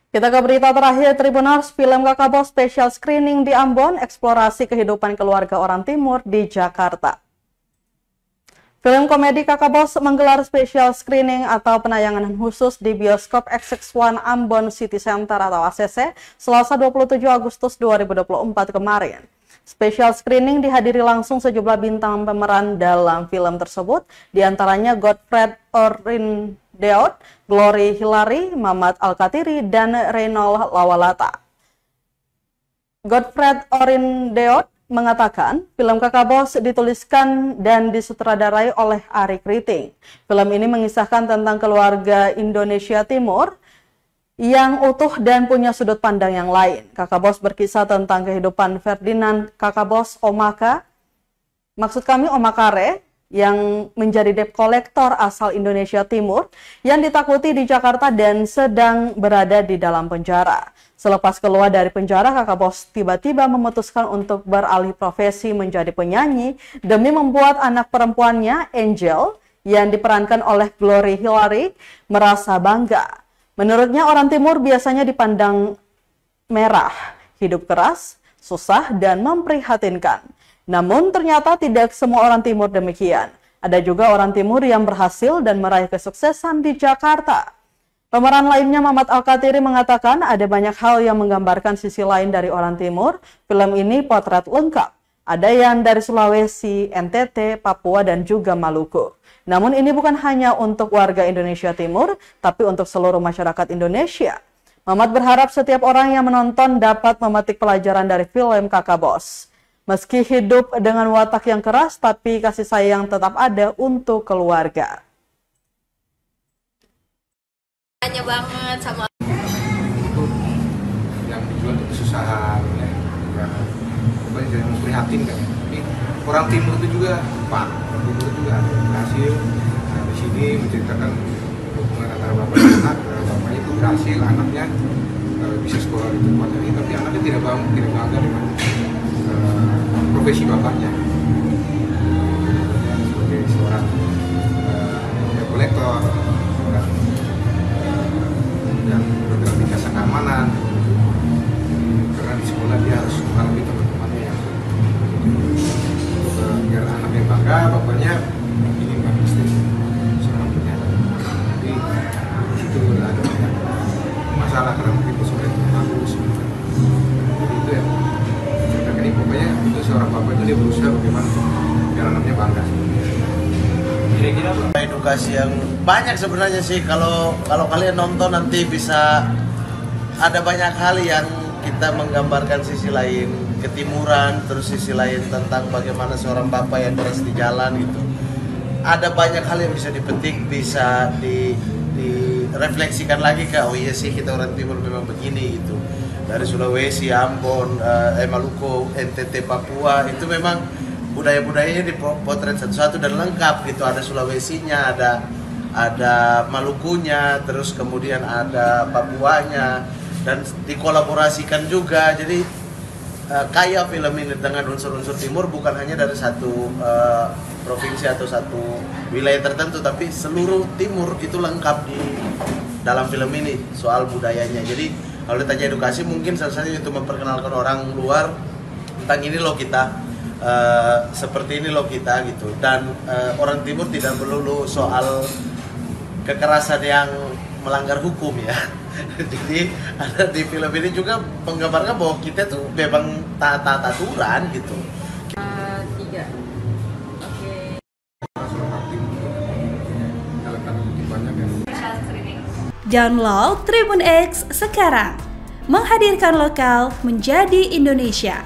Kita ke berita terakhir, Tribuners, film Kakak Bos special screening di Ambon, eksplorasi kehidupan keluarga orang Timur di Jakarta. Film komedi Kakak Bos menggelar special screening atau penayangan khusus di bioskop XX1 Ambon City Center atau ACC Selasa 27 Agustus 2024 kemarin. Special screening dihadiri langsung sejumlah bintang pemeran dalam film tersebut, diantaranya Godfred Orindeot, Glory Hillary, Mamat Alkatiri, dan Reynold Lawalata. Godfred Orindeot mengatakan film Kakak Bos dituliskan dan disutradarai oleh Ari Kriting. Film ini mengisahkan tentang keluarga Indonesia Timur yang utuh dan punya sudut pandang yang lain. Kakak Bos berkisah tentang kehidupan Ferdinand Kakak Bos Omaka, maksud kami Omakare, yang menjadi debt collector asal Indonesia Timur yang ditakuti di Jakarta dan sedang berada di dalam penjara. Selepas keluar dari penjara, Kakak Bos tiba-tiba memutuskan untuk beralih profesi menjadi penyanyi demi membuat anak perempuannya, Angel, yang diperankan oleh Glory Hillary, merasa bangga. Menurutnya orang Timur biasanya dipandang merah, hidup keras, susah, dan memprihatinkan. Namun ternyata tidak semua orang Timur demikian. Ada juga orang Timur yang berhasil dan meraih kesuksesan di Jakarta. Pemeran lainnya Mamat Alkatiri mengatakan ada banyak hal yang menggambarkan sisi lain dari orang Timur. Film ini potret lengkap. Ada yang dari Sulawesi, NTT, Papua, dan juga Maluku. Namun ini bukan hanya untuk warga Indonesia Timur, tapi untuk seluruh masyarakat Indonesia. Mamat berharap setiap orang yang menonton dapat memetik pelajaran dari film Kakak Bos. Meski hidup dengan watak yang keras, tapi kasih sayang tetap ada untuk keluarga. Tanya banget sama yang dijual itu kesusahan, ya, banyak yang memprihatinkan. Tapi orang Timur itu juga, Pak, orang Timur itu juga ada berhasil. Nah, di sini menceritakan hubungan antara bapak dan anak. Bapaknya itu berhasil, anaknya bisa sekolah di tempat ini, tapi anaknya tidak bangga dengan profesi bapaknya sebagai seorang debt collector, yang bergerak di jasa keamanan, karena di sekolah dia harus mengalami teman-temannya yang biar anaknya bangga, bapaknya ingin mengambil istri seorang penjara. Jadi itu ada banyak masalah karena mungkin sudah bagus. Jadi itu ya. Ini pokoknya itu seorang bapak itu dia berusaha bagaimana biar anaknya bangga. Kira-kira edukasi yang banyak sebenarnya sih, kalau kalian nonton nanti bisa ada banyak hal yang kita menggambarkan sisi lain ketimuran, terus sisi lain tentang bagaimana seorang bapak yang keras di jalan gitu. Ada banyak hal yang bisa dipetik, bisa direfleksikan lagi ke oh iya sih kita orang Timur memang begini gitu. Dari Sulawesi, Ambon, Maluku, NTT, Papua, itu memang budaya-budayanya dipotret satu-satu dan lengkap gitu. Ada Sulawesinya, ada Malukunya, terus kemudian ada Papuanya, dan dikolaborasikan juga. Jadi kaya film ini dengan unsur-unsur Timur, bukan hanya dari satu provinsi atau satu wilayah tertentu, tapi seluruh Timur itu lengkap di dalam film ini soal budayanya. Jadi kalau ditanya edukasi, mungkin salah satunya itu memperkenalkan orang luar tentang ini loh kita, seperti ini loh kita gitu. Dan orang Timur tidak melulu soal kekerasan yang melanggar hukum ya. Jadi ada di film ini juga menggambarkan bahwa kita tuh memang taat aturan gitu. 3. Oke. Download Tribun X sekarang, menghadirkan lokal menjadi Indonesia.